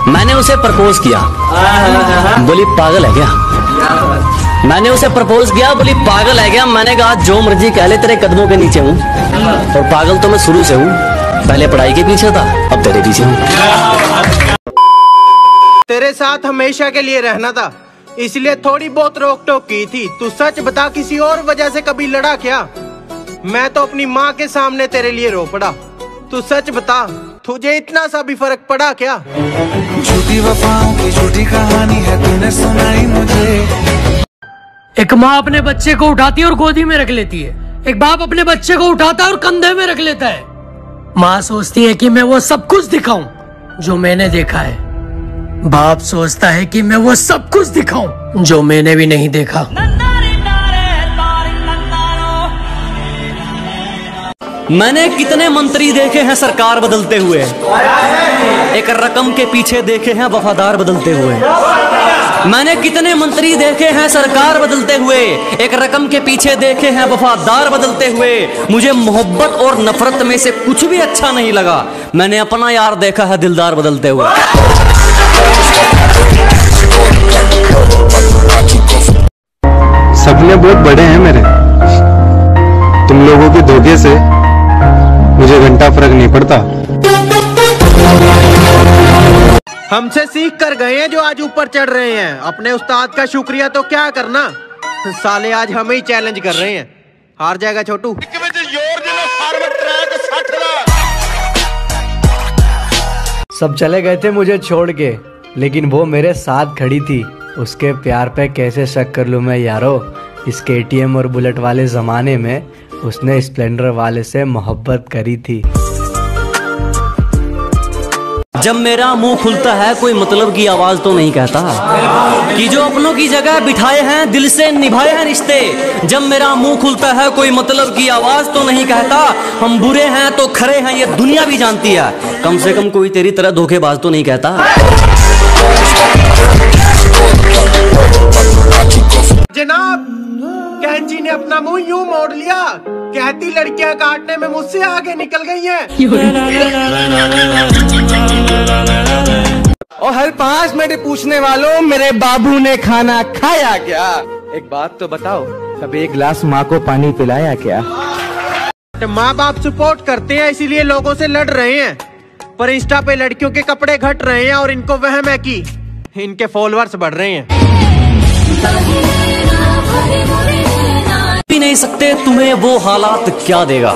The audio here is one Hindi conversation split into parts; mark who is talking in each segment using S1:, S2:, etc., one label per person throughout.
S1: मैंने उसे प्रपोज किया, बोली पागल है क्या। मैंने उसे प्रपोज किया, बोली पागल है क्या। मैंने कहा जो मर्जी कह ले, तेरे कदमों के नीचे हूँ, और पागल तो मैं शुरू से हूँ। पहले पढ़ाई के पीछे था, अब तेरे पीछे हूँ।
S2: तेरे साथ हमेशा के लिए रहना था, इसलिए थोड़ी बहुत रोक टोक की थी। तू सच बता, किसी और वजह से कभी लड़ा क्या। मैं तो अपनी माँ के सामने तेरे लिए रो पड़ा। तू सच बता, तुझे इतना सा भी फर्क पड़ा क्या।
S3: झूठी वफाओं की झूठी कहानी है, तूने सुनाई मुझे।
S4: एक माँ अपने बच्चे को उठाती है और गोदी में रख लेती है, एक बाप अपने बच्चे को उठाता है और कंधे में रख लेता है। माँ सोचती है कि मैं वो सब कुछ दिखाऊं जो मैंने देखा है, बाप सोचता है कि मैं वो सब कुछ दिखाऊं जो मैंने भी नहीं देखा।
S1: मैंने कितने मंत्री देखे हैं सरकार बदलते हुए, एक रकम के पीछे देखे हैं वफादार बदलते हुए। मैंने कितने मंत्री देखे हैं सरकार बदलते हुए, एक रकम के पीछे देखे हैं वफादार बदलते हुए। मुझे मोहब्बत और नफरत में से कुछ भी अच्छा नहीं लगा, मैंने अपना यार देखा है दिलदार बदलते हुए।
S5: सपने बहुत बड़े हैं मेरे, तुम लोगों के धोखे से मुझे घंटा फर्क नहीं पड़ता।
S2: हमसे सीख कर गए हैं जो आज ऊपर चढ़ रहे हैं। अपने उस्ताद का शुक्रिया तो क्या करना, साले आज हमें ही चैलेंज कर रहे हैं। हार जाएगा छोटू।
S6: सब चले गए थे मुझे छोड़ के, लेकिन वो मेरे साथ खड़ी थी। उसके प्यार पे कैसे शक कर लूं मैं यारो। इस KTM और बुलेट वाले जमाने में उसने स्प्लेंडर वाले से मोहब्बत करी थी।
S1: जब मेरा मुंह खुलता है कोई मतलब की आवाज तो नहीं कहता, कि जो अपनों की जगह बिठाए हैं दिल से निभाए हैं रिश्ते। जब मेरा मुंह खुलता है कोई मतलब की आवाज तो नहीं कहता, हम बुरे हैं तो खरे हैं ये दुनिया भी जानती है। कम से कम कोई तेरी तरह धोखेबाज तो नहीं कहता।
S2: जनाब, कैंची ने अपना मुंह यूं मोड़ लिया, कहती लड़कियां काटने में मुझसे आगे निकल गई हैं।
S7: और हर 5 मिनट पूछने वालों, मेरे बाबू ने खाना खाया क्या। एक बात तो बताओ, कभी एक गिलास माँ को पानी पिलाया क्या।
S2: माँ बाप सपोर्ट करते हैं इसीलिए लोगों से लड़ रहे हैं, पर इंस्टा पे लड़कियों के कपड़े घट रहे हैं और इनको वहम है कि इनके फॉलोअर्स बढ़ रहे हैं।
S1: भी नहीं सकते तुम्हें वो हालात क्या देगा।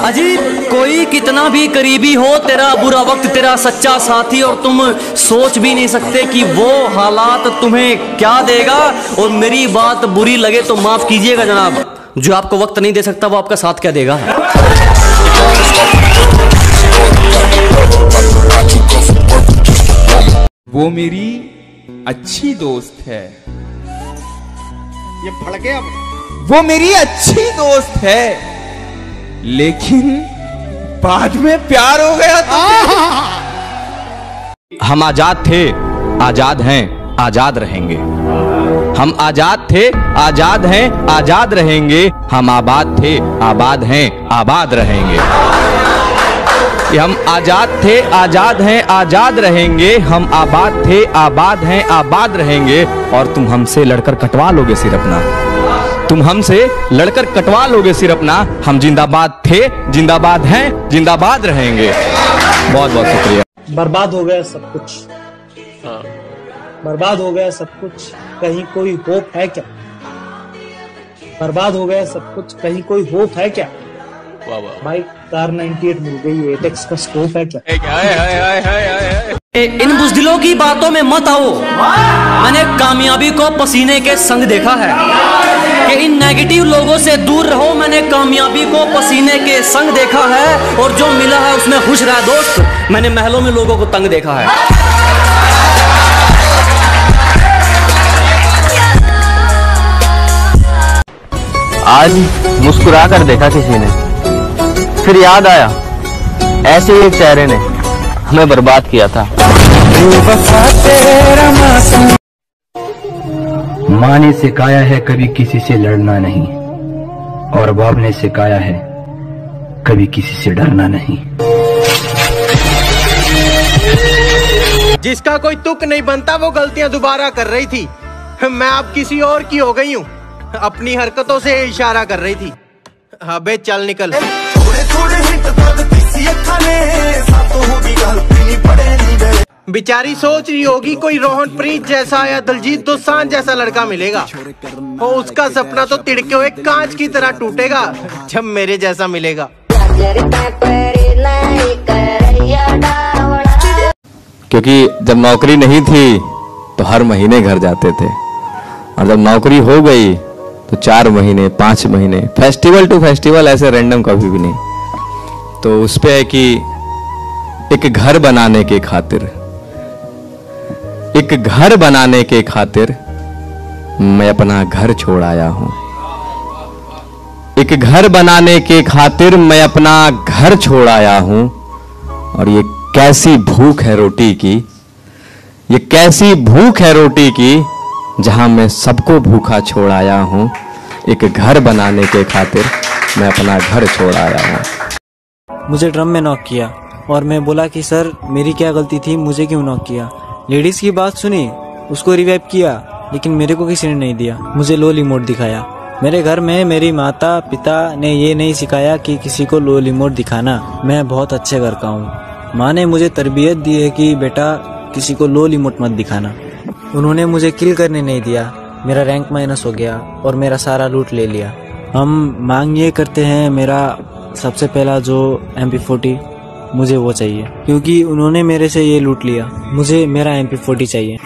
S1: अजीब, कोई कितना भी करीबी हो, तेरा बुरा वक्त तेरा सच्चा साथी, और तुम सोच भी नहीं सकते कि वो हालात तुम्हें क्या देगा। और मेरी बात बुरी लगे तो माफ कीजिएगा जनाब, जो आपको वक्त नहीं दे सकता वो आपका साथ क्या देगा।
S8: वो मेरी अच्छी दोस्त है,
S2: ये भड़के अब।
S8: वो मेरी अच्छी दोस्त है, लेकिन बाद में प्यार हो गया तो।
S9: हम आजाद थे, आजाद हैं, आजाद रहेंगे। हम आजाद थे, आजाद हैं, आजाद रहेंगे। हम आबाद थे, आबाद हैं, आबाद रहेंगे। हम आजाद थे, आजाद हैं, आजाद रहेंगे। हम आबाद थे, आबाद हैं, आबाद रहेंगे। और तुम हमसे लड़कर कटवा लोगे सिर अपना, तुम हमसे लड़कर कटवा लोगे सिर अपना। हम जिंदाबाद थे, जिंदाबाद हैं, जिंदाबाद रहेंगे। बहुत बहुत शुक्रिया।
S10: बर्बाद हो गया सब कुछ, बर्बाद हो गया सब कुछ, कहीं कोई होप है क्या। बर्बाद हो गया सब कुछ, कहीं कोई होप है क्या। भाई कार 98 मिल गई, एटेक्स का स्कोप है क्या।
S1: इन बुज़दिलों की बातों में मत आओ। मैंने कामयाबी को पसीने के संग देखा है, कि इन नेगेटिव लोगों से दूर रहो। मैंने कामयाबी को पसीने के संग देखा है, और जो मिला है उसमें खुश रहा दोस्त। मैंने महलों में लोगों को तंग देखा है।
S11: आज मुस्कुरा कर देखा किसी ने, फिर याद आया ऐसे ही एक चेहरे ने हमें बर्बाद किया था।
S12: माँ ने सिखाया है कभी किसी से लड़ना नहीं, और बाप ने सिखाया है कभी किसी से डरना नहीं।
S2: जिसका कोई तुक नहीं बनता वो गलतियां दोबारा कर रही थी। मैं अब किसी और की हो गई हूँ, अपनी हरकतों से इशारा कर रही थी। अबे चल निकल। बेचारी सोच रही होगी कोई रोहन प्रीत जैसा या दलजीत दोसांझ जैसा लड़का मिलेगा, और उसका सपना तो तिड़के हुए कांच की तरह टूटेगा जब मेरे जैसा मिलेगा।
S9: क्योंकि जब नौकरी नहीं थी तो हर महीने घर जाते थे, और जब नौकरी हो गई तो 4 महीने 5 महीने फेस्टिवल टू फेस्टिवल, ऐसे रैंडम कभी भी नहीं। तो उस पे है कि एक घर बनाने के खातिर मैं अपना घर छोड़ आया हूं। एक घर बनाने के खातिर मैं अपना घर छोड़ आया हूं। और ये कैसी भूख है रोटी की, ये कैसी भूख है रोटी की, जहां मैं सबको भूखा छोड़ आया हूं। एक घर बनाने के खातिर मैं अपना घर छोड़ आया हूं।
S13: मुझे ड्रम में नॉक किया और मैं बोला कि सर मेरी क्या गलती थी, मुझे क्यों नॉक किया। लेडीज की बात सुनी, उसको रिवाइव किया, लेकिन मेरे को किसी ने नहीं दिया। मुझे लो रिमोट दिखाया। मेरे घर में मेरी माता पिता ने ये नहीं सिखाया कि किसी को लो रिमोट दिखाना। मैं बहुत अच्छे घर का हूँ। माँ ने मुझे तरबियत दी है कि बेटा किसी को लो रिमोट मत दिखाना। उन्होंने मुझे किल करने नहीं दिया। मेरा रैंक माइनस हो गया और मेरा सारा लूट ले लिया। हम मांग ये करते हैं, मेरा सबसे पहला जो MP40 मुझे वो चाहिए, क्योंकि उन्होंने मेरे से ये लूट लिया। मुझे मेरा MP40 चाहिए।